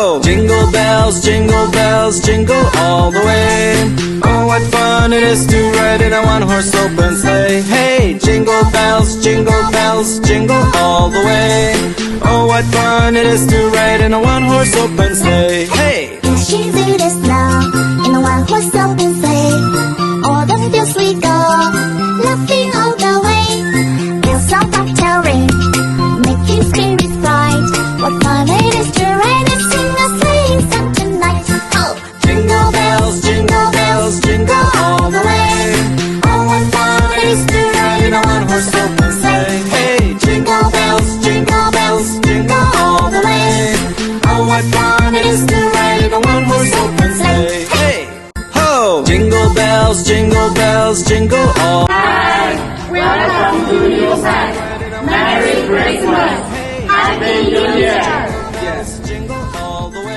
Ho! Jingle bells, jingle all the way. Oh, what fun it is to ride in a one-horse open sleigh. Hey, jingle bells, jingle all the way. Oh, what fun it is to ride in a one-horse open sleigh. Hey! Dashing through the snow in a one-horse open sleigh. O'er the fields we go, laughing all the way. Bells on bobtail ring, making spirits bright. What fun it is to ride and sing a sleighing song tonight. Oh! Jingle bells, jingle all the way. Oh, what fun it is to ride in a one-horse open sleigh. Hey, jingle bells, jingle all the way. Oh, what fun it is to ride in a one-horse open sleigh. Hey, ho! Jingle bells, jingle all. Hi, welcome to YUPACK. Merry Christmas, Happy New Year.